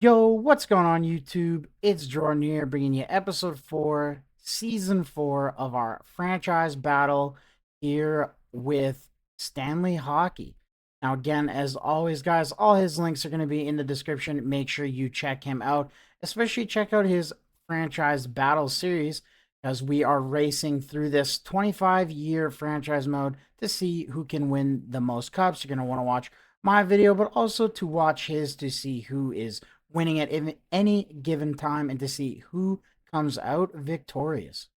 Yo, what's going on YouTube? It's Jordan here bringing you episode 4, season 4 of our franchise battle here with Stanley Hockey. Now, again, as always, guys, all his links are going to be in the description. Make sure you check him out, especially check out his franchise battle series as we are racing through this 25-year franchise mode to see who can win the most cups. You're going to want to watch my video, but also to watch his to see who is winning at any given time and to see who comes out victorious.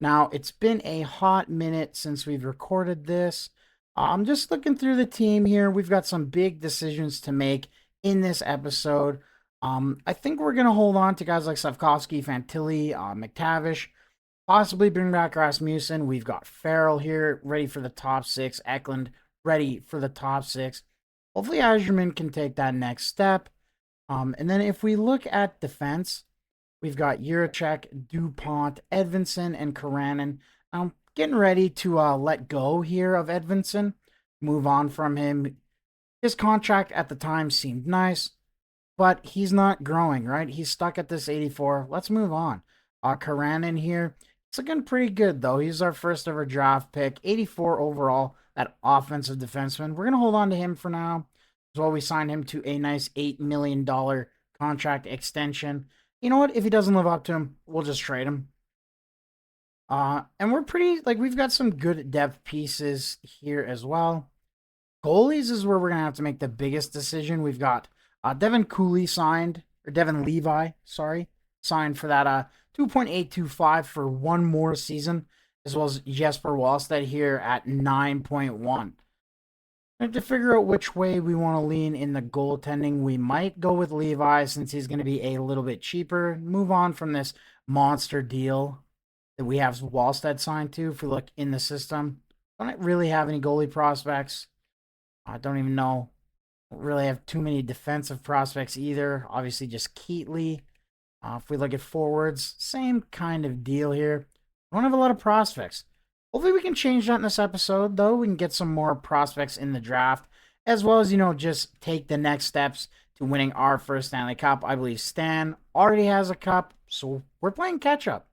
Now, it's been a hot minute since we've recorded this. I'm just looking through the team here. We've got some big decisions to make in this episode. I think we're going to hold on to guys like Slavkovsky, Fantilli, McTavish, possibly bring back Rasmussen. We've got Farrell here ready for the top six, Eklund ready for the top six. Hopefully, Azerman can take that next step. And then if we look at defense, we've got Juracek, DuPont, Edvinson, and Karanen. I'm getting ready to let go here of Edvinson, move on from him. His contract at the time seemed nice, but he's not growing, right? He's stuck at this 84. Let's move on. Karanen here. It's looking pretty good, though. He's our first ever draft pick, 84 overall, that offensive defenseman. We're going to hold on to him for now. As well, we signed him to a nice $8 million contract extension. You know what? If he doesn't live up to him, we'll just trade him. And we're pretty, we've got some good depth pieces here as well. Goalies is where we're going to have to make the biggest decision. We've got Devin Cooley signed, or Devin Levi, sorry, signed for that 2.825 for one more season, as well as Jesper Wallstedt here at 9.1. To figure out which way we want to lean in the goaltending, we might go with Levi since he's going to be a little bit cheaper. Move on from this monster deal that we have Wallstedt signed to. If we look in the system, don't really have any goalie prospects. I don't even know. Don't really have too many defensive prospects either. Obviously, just Keatley. If we look at forwards, same kind of deal here. We don't have a lot of prospects. Hopefully we can change that in this episode, though. We can get some more prospects in the draft, as well as, just take the next steps to winning our first Stanley Cup. I believe Stan already has a cup, so we're playing catch up.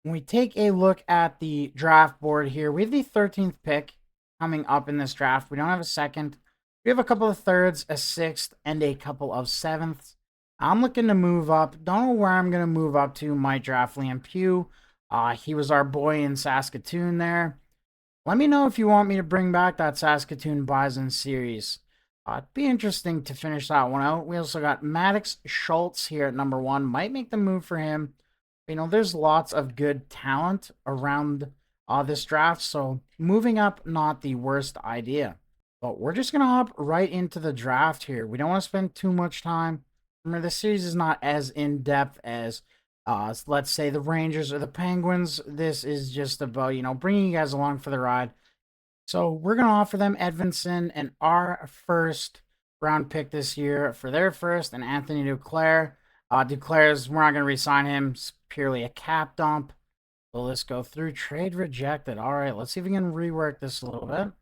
When we take a look at the draft board here, we have the 13th pick coming up in this draft. We don't have a second. We have a couple of thirds, a sixth, and a couple of sevenths. I'm looking to move up. Don't know where I'm going to move up to. Might draft Liam Pugh. He was our boy in Saskatoon there. Let me know if you want me to bring back that Saskatoon Bison series. It'd be interesting to finish that one out. We also got Maddox Schultz here at number 1. Might make the move for him. There's lots of good talent around this draft, so moving up, not the worst idea. But we're just going to hop right into the draft here. We don't want to spend too much time. Remember, the series is not as in-depth as let's say the Rangers or the Penguins. This is just about, bringing you guys along for the ride. So we're going to offer them Edvinson and our first round pick this year for their first, and Anthony Duclair. Duclair's, we're not going to re-sign him. It's purely a cap dump. So let's go through. Trade rejected. All right, let's see if we can rework this a little bit.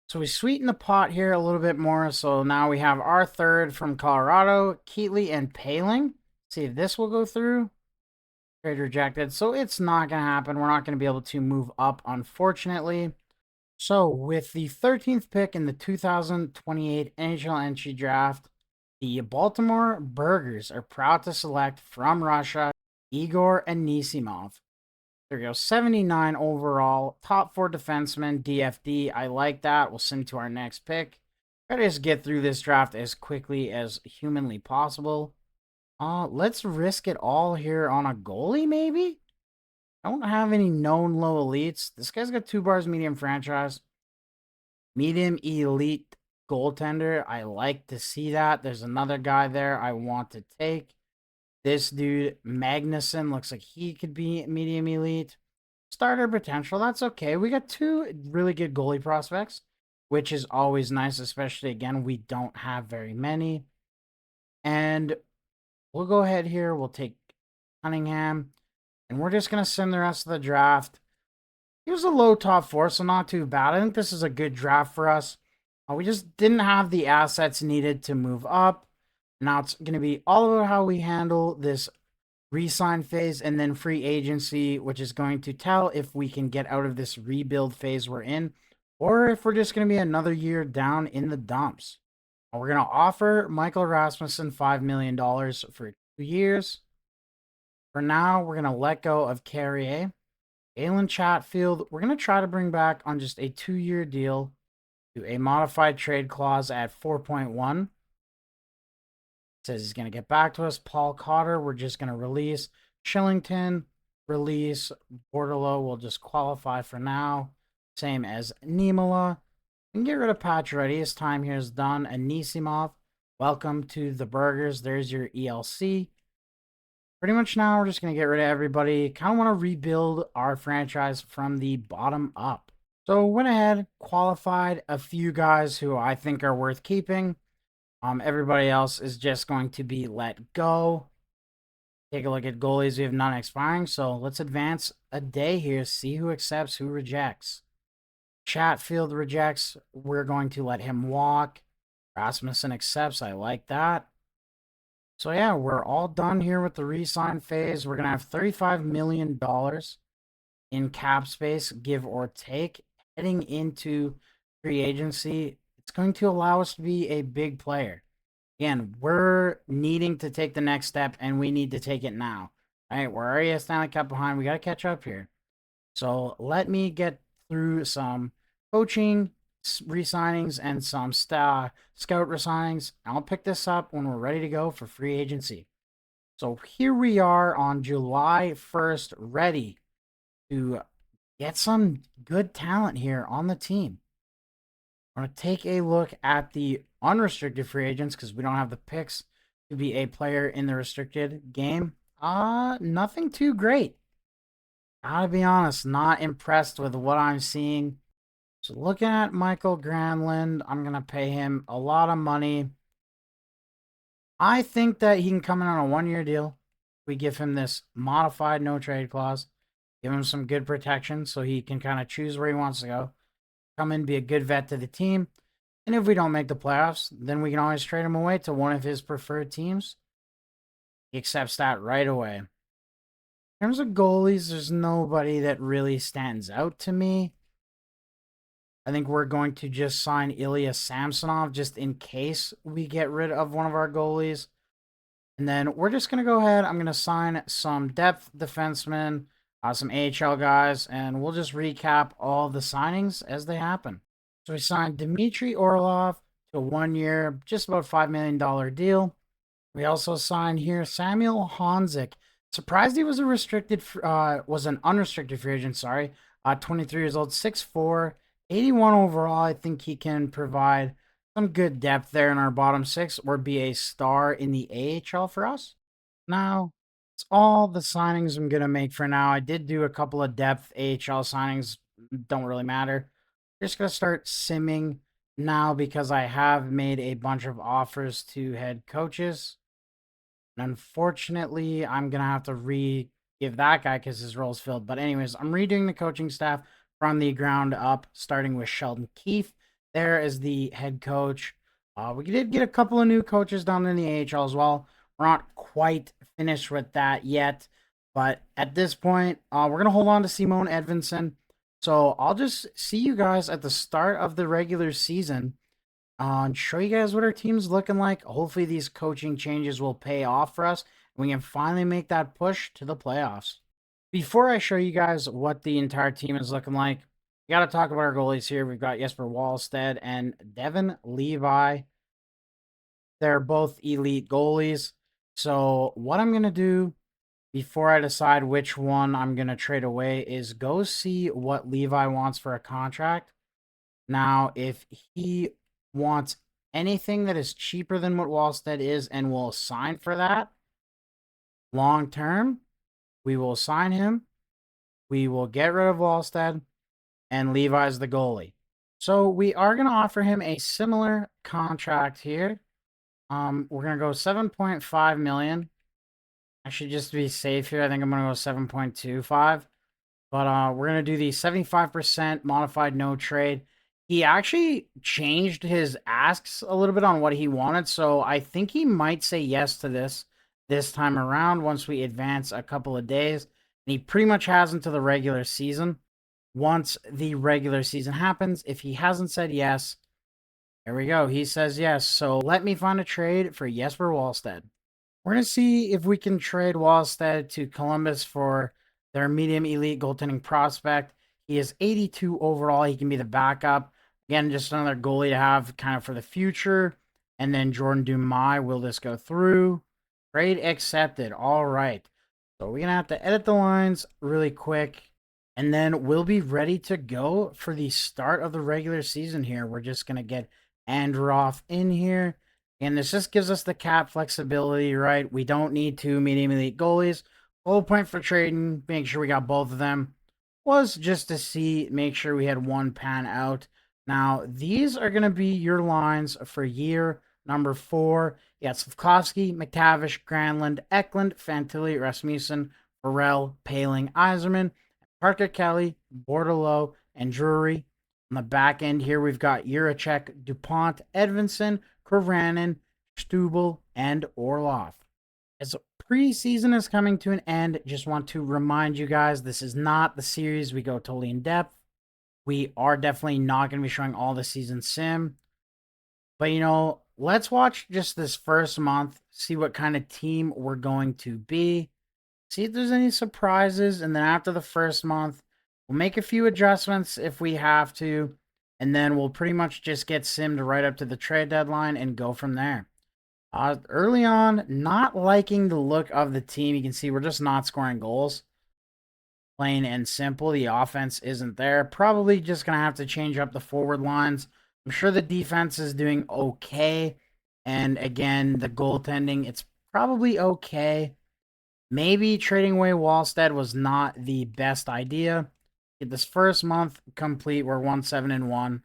So we sweeten the pot here a little bit more. So now we have our third from Colorado, Keatley and Paling. See if this will go through. Trade rejected. So it's not going to happen. We're not going to be able to move up, unfortunately. So with the 13th pick in the 2028 NHL entry draft, the Baltimore Burgers are proud to select from Russia Igor Anisimov. There we go, 79 overall, top 4 defenseman, DFD. I like that. We'll send to our next pick. Try to just get through this draft as quickly as humanly possible. Let's risk it all here on a goalie, maybe? I don't have any known low elites. This guy's got 2 bars medium franchise. Medium elite goaltender. I like to see that. There's another guy there I want to take. This dude, Magnuson, looks like he could be medium elite. Starter potential, that's okay. We got 2 really good goalie prospects, which is always nice, especially, again, we don't have very many. And we'll go ahead here. We'll take Cunningham, and we're just going to send the rest of the draft. He was a low top 4, so not too bad. I think this is a good draft for us. We just didn't have the assets needed to move up. Now it's going to be all about how we handle this re-sign phase and then free agency, which is going to tell if we can get out of this rebuild phase we're in, or if we're just going to be another year down in the dumps. We're going to offer Michael Rasmussen $5 million for 2 years. For now, we're going to let go of Carrier. Alan Chatfield, we're going to try to bring back on just a 2-year deal to a modified trade clause at 4.1. Says he's going to get back to us. Paul Cotter, we're just going to release. Shillington, release. Bordelot will just qualify for now. Same as Niemela. And get rid of Pacioretty. His time here is done. Anisimov, welcome to the Burgers. There's your ELC. Pretty much now we're just going to get rid of everybody. Kind of want to rebuild our franchise from the bottom up. So went ahead, qualified a few guys who I think are worth keeping. Everybody else is just going to be let go. Take a look at goalies. We have none expiring. So let's advance a day here. See who accepts, who rejects. Chatfield rejects. We're going to let him walk. Rasmussen accepts. I like that. So yeah, we're all done here with the re-sign phase. We're going to have $35 million in cap space, give or take, heading into free agency. It's going to allow us to be a big player. Again, we're needing to take the next step, and we need to take it now. All right, we're already a Stanley Cup behind. We got to catch up here. So let me get through some coaching re-signings and some scout re-signings. I'll pick this up when we're ready to go for free agency. So here we are on July 1st, ready to get some good talent here on the team. I'm going to take a look at the unrestricted free agents because we don't have the picks to be a player in the restricted game. Nothing too great. Gotta be honest, not impressed with what I'm seeing. So looking at Michael Granlund, I'm going to pay him a lot of money. I think that he can come in on a 1-year deal. We give him this modified no trade clause. Give him some good protection so he can kind of choose where he wants to go. Come in, be a good vet to the team. And if we don't make the playoffs, then we can always trade him away to one of his preferred teams. He accepts that right away. In terms of goalies, there's nobody that really stands out to me. I think we're going to just sign Ilya Samsonov just in case we get rid of one of our goalies. And then we're just going to go ahead. I'm going to sign some depth defensemen, some AHL guys, and we'll just recap all the signings as they happen. So we signed Dmitry Orlov to a 1-year, just about $5 million deal. We also signed here Samuel Honzik. Surprised he was an unrestricted free agent, sorry. 23 years old, 6'4", 81 overall. I think he can provide some good depth there in our bottom six or be a star in the AHL for us. Now, it's all the signings I'm going to make for now. I did do a couple of depth AHL signings. Don't really matter. Just going to start simming now because I have made a bunch of offers to head coaches. And unfortunately, I'm going to have to give that guy because his role's filled. But anyways, I'm redoing the coaching staff from the ground up, starting with Sheldon Keefe there as the head coach. We did get a couple of new coaches down in the AHL as well. We're not quite finished with that yet. But at this point, we're going to hold on to Simone Edvinsson. So I'll just see you guys at the start of the regular season and show you guys what our team's looking like. Hopefully these coaching changes will pay off for us and we can finally make that push to the playoffs. Before I show you guys what the entire team is looking like, we got to talk about our goalies here. We've got Jesper Wallstedt and Devin Levi. They're both elite goalies. So what I'm going to do before I decide which one I'm going to trade away is go see what Levi wants for a contract. Now, if he wants anything that is cheaper than what Wallstedt is and will sign for that long term, we will sign him. We will get rid of Wallstedt and Levi's the goalie. So we are going to offer him a similar contract here. We're going to go 7.5 million. Actually, just to be safe here, I think I'm going to go 7.25. But we're going to do the 75% modified no trade. He actually changed his asks a little bit on what he wanted, so I think he might say yes to this time around once we advance a couple of days. And he pretty much has until the regular season. Once the regular season happens, if he hasn't said yes, there we go. He says yes. So let me find a trade for Jesper Wallstead. We're going to see if we can trade Wallstead to Columbus for their medium elite goaltending prospect. He is 82 overall. He can be the backup. Again, just another goalie to have kind of for the future. And then Jordan Dumais. Will this go through? Trade accepted. All right. So we're going to have to edit the lines really quick. And then we'll be ready to go for the start of the regular season here. We're just going to get Androv in here. And this just gives us the cap flexibility, right? We don't need two medium elite goalies. Whole point for trading, make sure we got both of them, was just to make sure we had one pan out. Now, these are going to be your lines for year number 4. Yeah, Slavkovsky, McTavish, Granlund, Eklund, Fantilli, Rasmussen, Burrell, Paling, Iserman, Parker Kelly, Bordelot, and Drury. On the back end here, we've got Juracek, DuPont, Edvinson, Karanen, Stubel, and Orlov. As preseason is coming to an end, just want to remind you guys this is not the series we go totally in depth. We are definitely not going to be showing all the season sim. But, let's watch just this first month, see what kind of team we're going to be, see if there's any surprises. And then after the first month, we'll make a few adjustments if we have to. And then we'll pretty much just get simmed right up to the trade deadline and go from there. Early on, not liking the look of the team. You can see we're just not scoring goals. Plain and simple. The offense isn't there. Probably just going to have to change up the forward lines. I'm sure the defense is doing okay. And again, the goaltending, it's probably okay. Maybe trading away Wallstead was not the best idea. Get this first month complete. We're 1-7-1.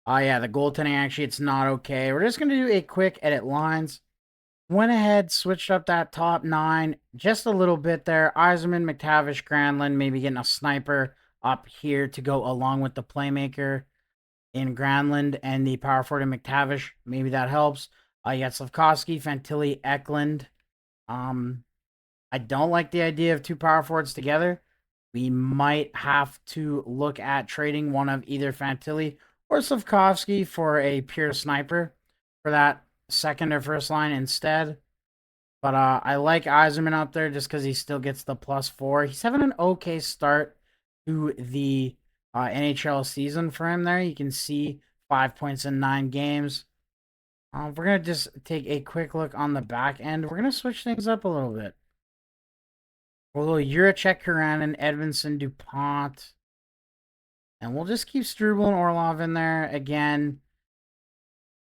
Oh, yeah, the goaltending, actually, it's not okay. We're just going to do a quick edit lines. Went ahead, switched up that top 9 just a little bit there. Yzerman, McTavish, Granlund, maybe getting a sniper up here to go along with the playmaker in Granlund and the power forward in McTavish. Maybe that helps. You got Slavkovsky, Fantilli, Eklund. I don't like the idea of two power forwards together. We might have to look at trading one of either Fantilli or Slavkovsky for a pure sniper for that second or first line instead. But I like Yzerman up there just because he still gets the +4. He's having an okay start to the NHL season for him there. You can see 5 points in 9 games. We're going to just take a quick look on the back end. We're going to switch things up a little bit. We'll go Juracek, Karanen, Edvinson, DuPont. And we'll just keep Struble and Orlov in there. Again,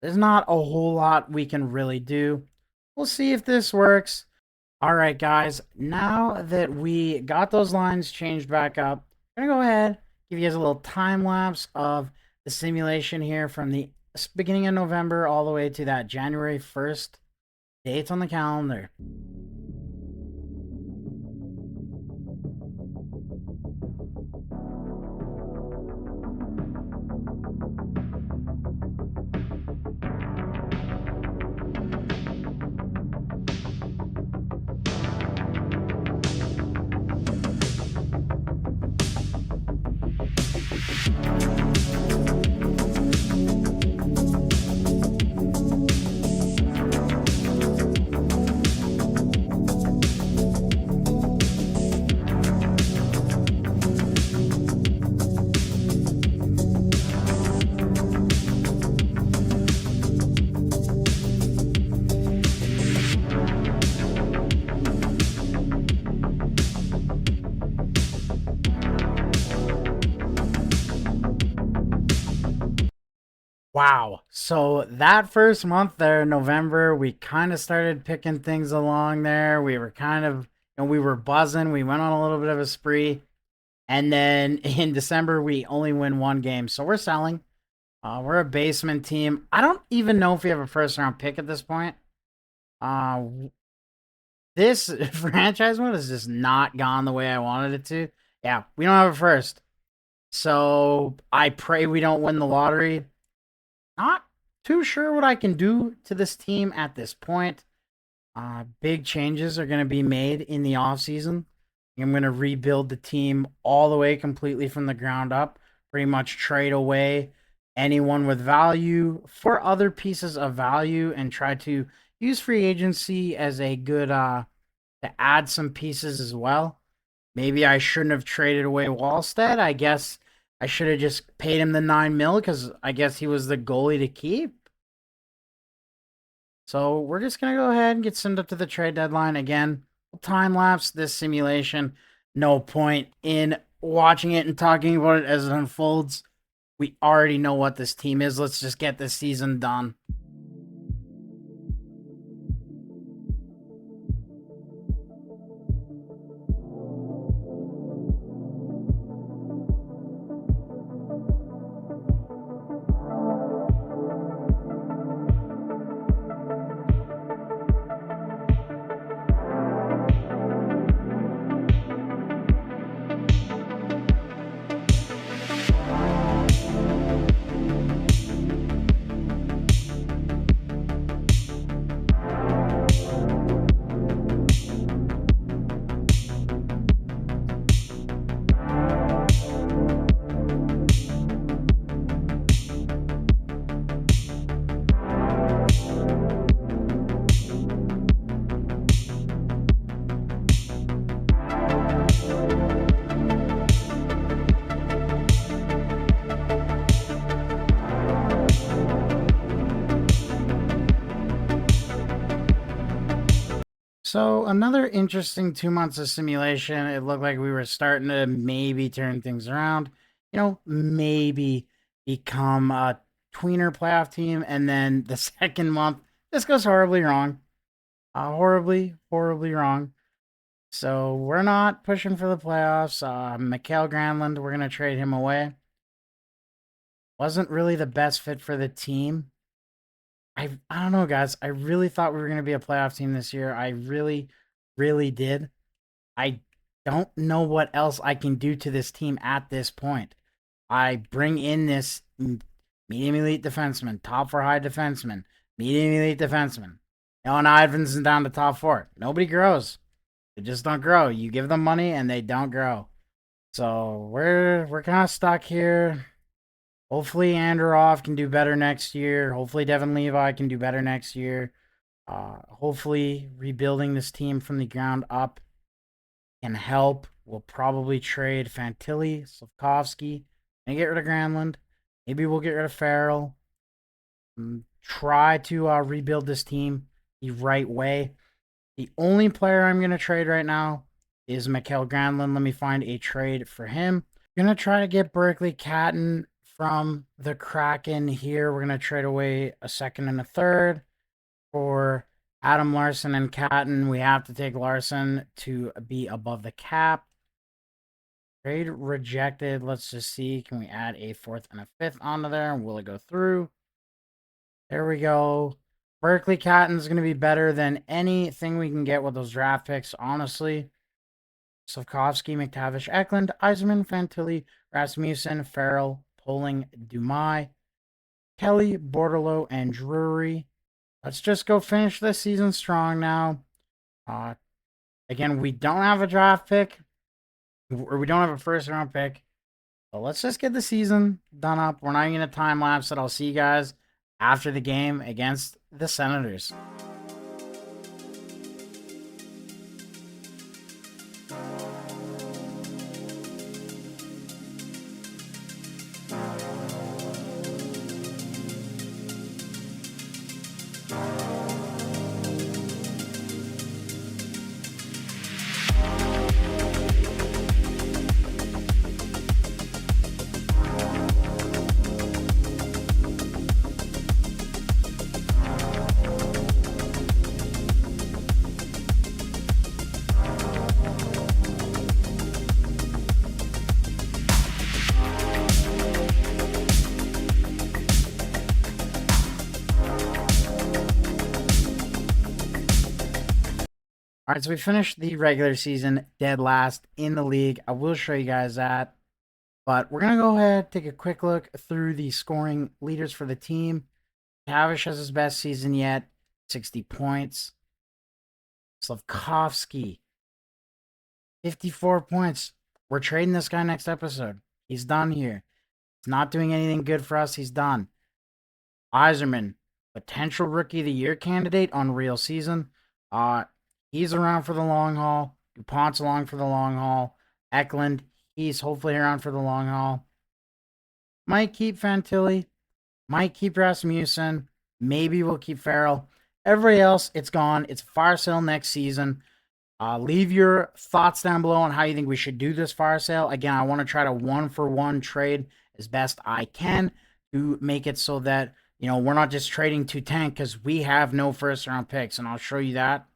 there's not a whole lot we can really do. We'll see if this works. All right, guys. Now that we got those lines changed back up, I'm going to go ahead, give you guys a little time lapse of the simulation here from the beginning of November all the way to that January 1st date on the calendar. Wow. So that first month there, November, we kind of started picking things along there. We were kind of, we were buzzing. We went on a little bit of a spree. And then in December, we only win 1 game. So we're selling. We're a basement team. I don't even know if we have a first round pick at this point. Uh, this franchise mode has just not gone the way I wanted it to. Yeah, we don't have a first. So I pray we don't win the lottery. Not too sure what I can do to this team at this point. Big changes are going to be made in the offseason. I'm going to rebuild the team all the way completely from the ground up, pretty much trade away anyone with value for other pieces of value and try to use free agency as a good to add some pieces as well. Maybe I shouldn't have traded away Wallstead. I guess I should have just paid him the 9 mil because I guess he was the goalie to keep. So we're just gonna go ahead and get sent up to the trade deadline again. We'll time lapse this simulation. No point in watching it and talking about it as it unfolds. We already know what this team is. Let's just get this season done. So another interesting 2 months of simulation. It looked like we were starting to maybe turn things around. Maybe become a tweener playoff team, and then the second month, this goes horribly wrong. Horribly wrong. So we're not pushing for the playoffs. Mikael Granlund, we're gonna trade him away. Wasn't really the best fit for the team. I don't know, guys. I really thought we were gonna be a playoff team this year. I really did. I don't know what else I can do to this team at this point. I bring in this medium elite defenseman, top four high defenseman, medium elite defenseman. Nolan Ivinson down to top four. Nobody grows. They just don't grow. You give them money and they don't grow. So we're kind of stuck here. Hopefully Andorov can do better next year. Hopefully Devin Levi can do better next year. Hopefully rebuilding this team from the ground up can help. We'll probably trade Fantilli, Slavkovsky, and get rid of Granlund. Maybe we'll get rid of Farrell. Try to rebuild this team the right way. The only player I'm going to trade right now is Mikael Granlund. Let me find a trade for him. I'm going to try to get Berkeley Catton from the Kraken here. We're going to trade away a second and a third for Adam Larson and Catton. We have to take Larson to be above the cap. Trade rejected. Let's just see. Can we add a fourth and a fifth onto there? Will it go through? There we go. Berkeley Catton's going to be better than anything we can get with those draft picks, honestly. Slavkovsky, McTavish, Eklund, Eiserman, Fantilli, Rasmussen, Farrell, Poling, Dumais, Kelly, Bordelot, and Drury. Let's just go finish this season strong now. Again, we don't have a draft pick, or we don't have a first round pick. So let's just get the season done up. We're not even going to time lapse it. I'll see you guys after the game against the Senators. All right, so we finished the regular season dead last in the league. I will show you guys that. But we're going to go ahead, take a quick look through the scoring leaders for the team. Kavish has his best season yet, 60 points. Slavkovsky, 54 points. We're trading this guy next episode. He's done here. He's not doing anything good for us. He's done. Iserman, potential rookie of the year candidate on real season. He's around for the long haul. DuPont's along for the long haul. Eklund, he's hopefully around for the long haul. Might keep Fantilli. Might keep Rasmussen. Maybe we'll keep Farrell. Everybody else, it's gone. It's a fire sale next season. Leave your thoughts down below on how you think we should do this fire sale. Again, I want to try to 1-for-1 trade as best I can to make it so that, we're not just trading to tank, because we have no first round picks, and I'll show you that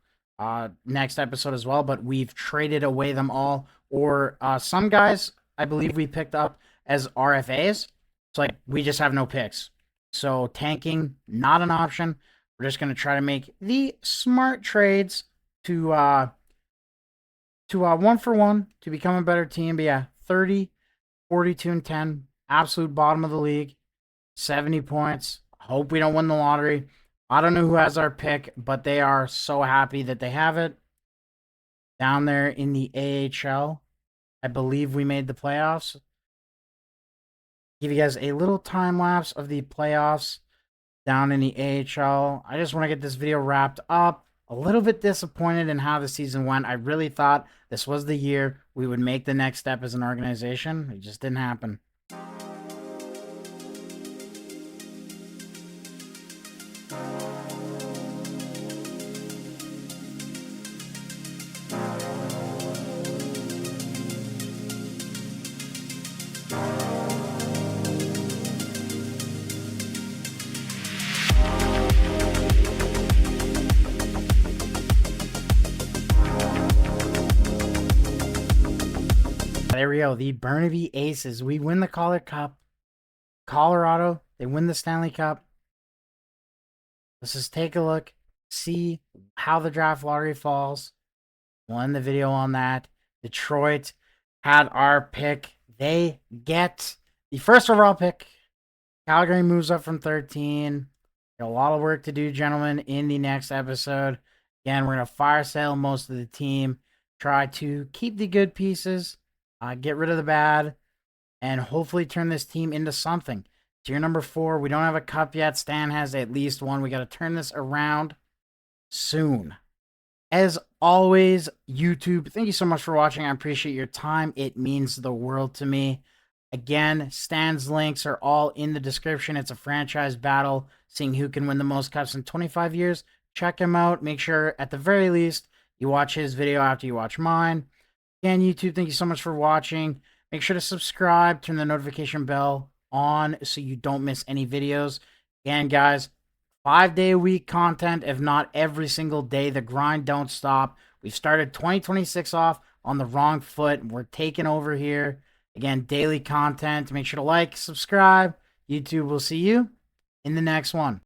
next episode as well. But we've traded away them all, or some guys I believe we picked up as RFAs. It's like we just have no picks. So tanking, not an option. We're just going to try to make the smart trades to 1-for-1 to become a better team. But yeah, 30, 42, and 10. Absolute bottom of the league. 70 points. Hope we don't win the lottery. I don't know who has our pick, but they are so happy that they have it. Down there in the AHL, I believe we made the playoffs. Give you guys a little time lapse of the playoffs down in the AHL. I just want to get this video wrapped up. A little bit disappointed in how the season went. I really thought this was the year we would make the next step as an organization. It just didn't happen. There we go. The Burnaby Aces. We win the Calder Cup. Colorado, they win the Stanley Cup. Let's just take a look, see how the draft lottery falls. We'll end the video on that. Detroit had our pick. They get the first overall pick. Calgary moves up from 13. Got a lot of work to do, gentlemen, in the next episode. Again, we're going to fire sale most of the team. Try to keep the good pieces. Get rid of the bad, and hopefully turn this team into something. Tier number 4, we don't have a cup yet. Stan has at least one. We got to turn this around soon. As always, YouTube, thank you so much for watching. I appreciate your time. It means the world to me. Again, Stan's links are all in the description. It's a franchise battle, seeing who can win the most cups in 25 years. Check him out. Make sure, at the very least, you watch his video after you watch mine. Again, YouTube, thank you so much for watching. Make sure to subscribe, turn the notification bell on so you don't miss any videos. Again, guys, 5-day-a-week content, if not every single day. The grind don't stop. We've started 2026 off on the wrong foot. We're taking over here. Again, daily content. Make sure to like, subscribe. YouTube will see you in the next one.